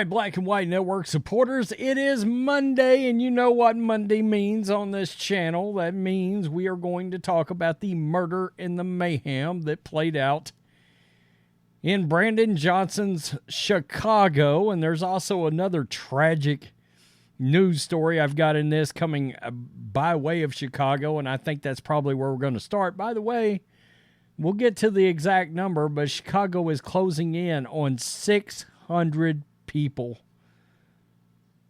right, Black and White Network supporters, it is Monday, and you know what Monday means on this channel. That means we are going to talk about the murder and the mayhem that played out in Brandon Johnson's Chicago. And there's also another tragic news story I've got in this coming by way of Chicago, and I think that's probably where we're going to start. By the way, we'll get to the exact number, but Chicago is closing in on 600 people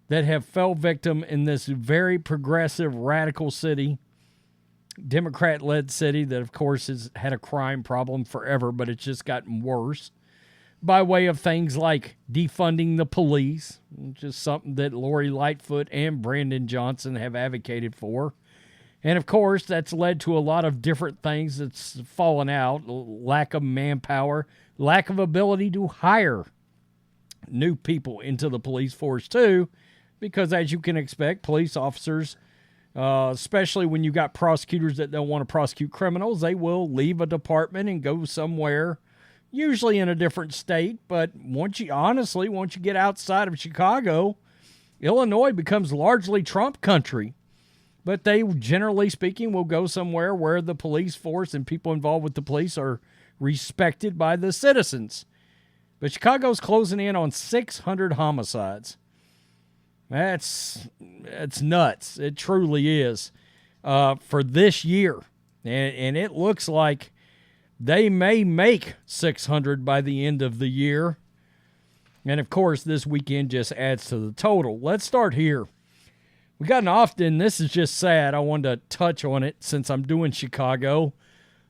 that have fell victim in this very progressive, radical city, Democrat-led city that, of course, has had a crime problem forever, but it's just gotten worse by way of things like defunding the police, which is something that Lori Lightfoot and Brandon Johnson have advocated for. And, of course, that's led to a lot of different things that's fallen out, lack of manpower, lack of ability to hire new people into the police force, too, because, as you can expect, police officers, especially when you got prosecutors that don't want to prosecute criminals, they will leave a department and go somewhere, usually in a different state. But once you get outside of Chicago, Illinois becomes largely Trump country. But they, generally speaking, will go somewhere where the police force and people involved with the police are respected by the citizens. But Chicago's closing in on 600 homicides. That's nuts. It truly is for this year. And it looks like they may make 600 by the end of the year. And, of course, this weekend just adds to the total. Let's start here. We got an often, this is just sad, I wanted to touch on it since I'm doing Chicago.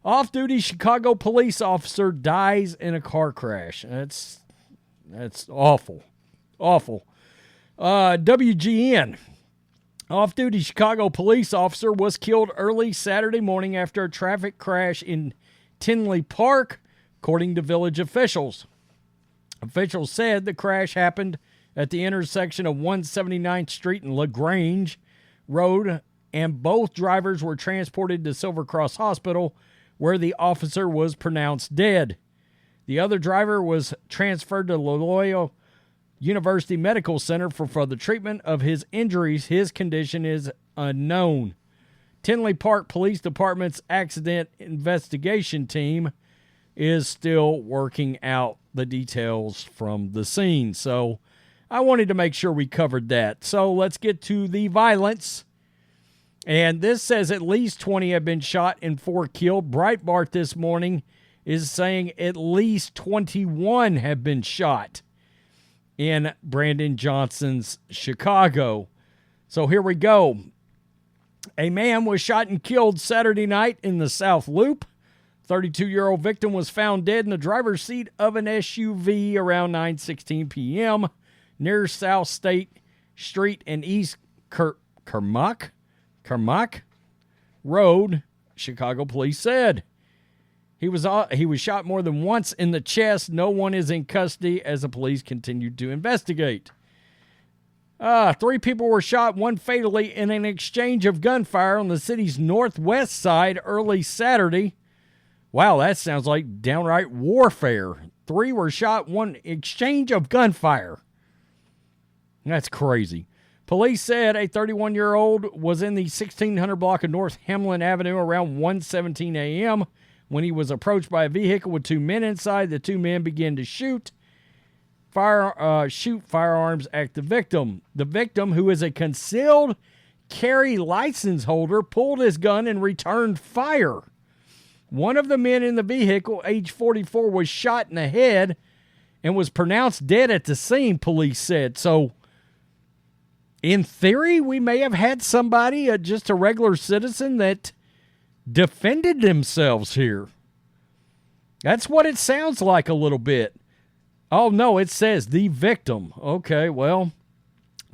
Off-duty Chicago police officer dies in a car crash. That's awful. Awful. WGN. Off-duty Chicago police officer was killed early Saturday morning after a traffic crash in Tinley Park, according to village officials. Officials said the crash happened at the intersection of 179th Street and LaGrange Road, and both drivers were transported to Silver Cross Hospital, where the officer was pronounced dead. The other driver was transferred to Loyola University Medical Center for further treatment of his injuries. His condition is unknown. Tinley Park Police Department's accident investigation team is still working out the details from the scene. So I wanted to make sure we covered that. So let's get to the violence. And this says at least 20 have been shot and 4 killed. Breitbart this morning is saying at least 21 have been shot in Brandon Johnson's Chicago. So here we go. A man was shot and killed Saturday night in the South Loop. 32-year-old victim was found dead in the driver's seat of an SUV around 9:16 p.m. near South State Street and East Kermack Road, Chicago police said. He was shot more than once in the chest. No one is in custody as the police continued to investigate. 3 people were shot, one fatally, in an exchange of gunfire on the city's northwest side early Saturday. Wow, that sounds like downright warfare. 3 were shot, one exchange of gunfire. That's crazy. Police said a 31-year-old was in the 1600 block of North Hamlin Avenue around 1:17 a.m. when he was approached by a vehicle with 2 men inside. The 2 men began to shoot firearms at the victim. The victim, who is a concealed carry license holder, pulled his gun and returned fire. One of the men in the vehicle, age 44, was shot in the head and was pronounced dead at the scene, police said. So, in theory, we may have had somebody, just a regular citizen, that defended themselves here. That's what it sounds like a little bit. Oh, no, it says the victim. Okay, well,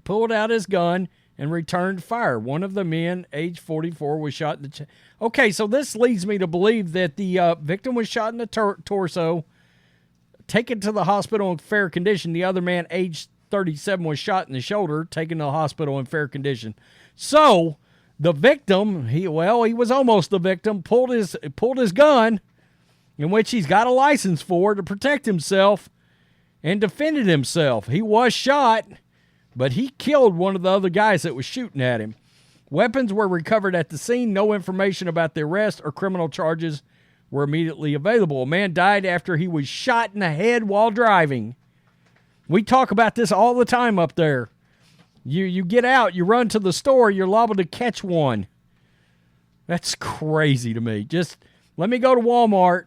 pulled out his gun and returned fire. One of the men, age 44, was shot in the chest. Okay, so this leads me to believe that the victim was shot in the torso, taken to the hospital in fair condition. The other man, age 37, was shot in the shoulder, taken to the hospital in fair condition. So the victim, he was almost the victim, pulled his gun, in which he's got a license for, to protect himself, and defended himself. He was shot, but he killed one of the other guys that was shooting at him. Weapons were recovered at the scene. No information about the arrest or criminal charges were immediately available. A man died after he was shot in the head while driving. We talk about this all the time up there. You get out, you run to the store, you're liable to catch one. That's crazy to me. Just let me go to Walmart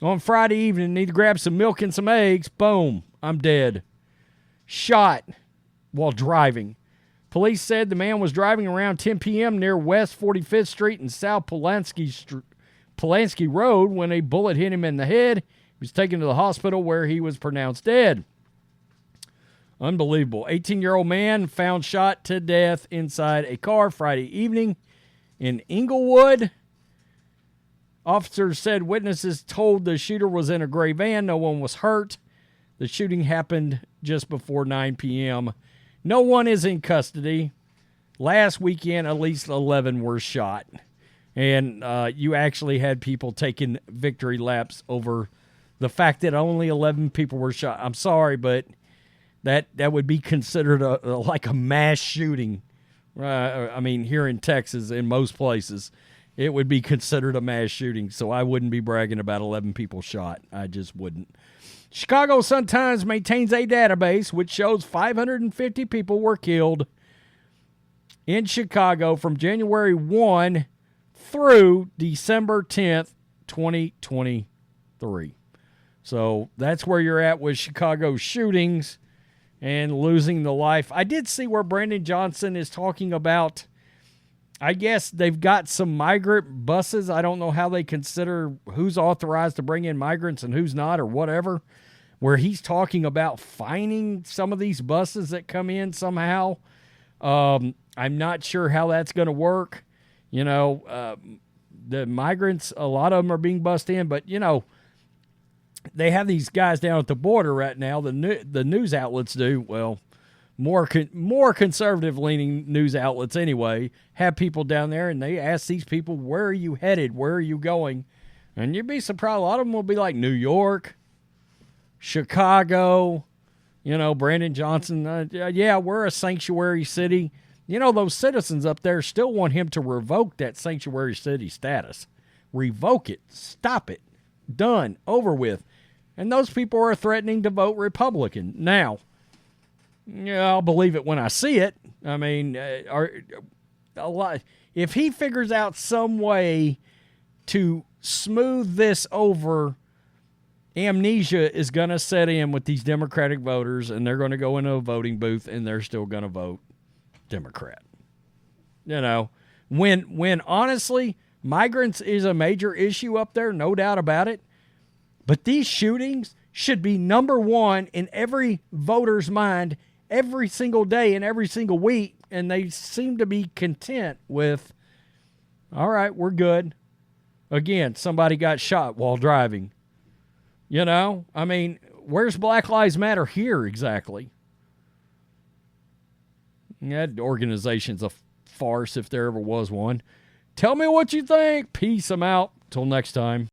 on Friday evening, need to grab some milk and some eggs. Boom, I'm dead. Shot while driving. Police said the man was driving around 10 p.m. near West 45th Street and South Polanski Road when a bullet hit him in the head. He was taken to the hospital where he was pronounced dead. Unbelievable. 18-year-old man found shot to death inside a car Friday evening in Inglewood. Officers said witnesses told the shooter was in a gray van. No one was hurt. The shooting happened just before 9 p.m. No one is in custody. Last weekend, at least 11 were shot. And you actually had people taking victory laps over the fact that only 11 people were shot. I'm sorry, but that would be considered like a mass shooting. I mean, here in Texas, in most places, it would be considered a mass shooting. So I wouldn't be bragging about 11 people shot. I just wouldn't. Chicago Sun-Times maintains a database which shows 550 people were killed in Chicago from January 1 through December 10th, 2023. So that's where you're at with Chicago shootings and losing the life. I did see where Brandon Johnson is talking about, I guess they've got some migrant buses. I don't know how they consider who's authorized to bring in migrants and who's not or whatever, where he's talking about fining some of these buses that come in somehow. I'm not sure how that's going to work. You know, the migrants, a lot of them are being bussed in, but, you know, they have these guys down at the border right now. The news outlets do, well, more conservative-leaning news outlets anyway, have people down there, and they ask these people, where are you headed? Where are you going? And you'd be surprised. A lot of them will be like New York, Chicago, you know, Brandon Johnson. Yeah, we're a sanctuary city. You know, those citizens up there still want him to revoke that sanctuary city status. Revoke it. Stop it. Done. Over with. And those people are threatening to vote Republican. Now, yeah, I'll believe it when I see it. I mean, if he figures out some way to smooth this over, amnesia is going to set in with these Democratic voters, and they're going to go into a voting booth, and they're still going to vote Democrat. You know, when honestly, migrants is a major issue up there, no doubt about it. But these shootings should be number one in every voter's mind every single day and every single week, and they seem to be content with, all right, we're good. Again, somebody got shot while driving. You know, I mean, where's Black Lives Matter here exactly? That organization's a farce if there ever was one. Tell me what you think. Peace. I'm out. Till next time.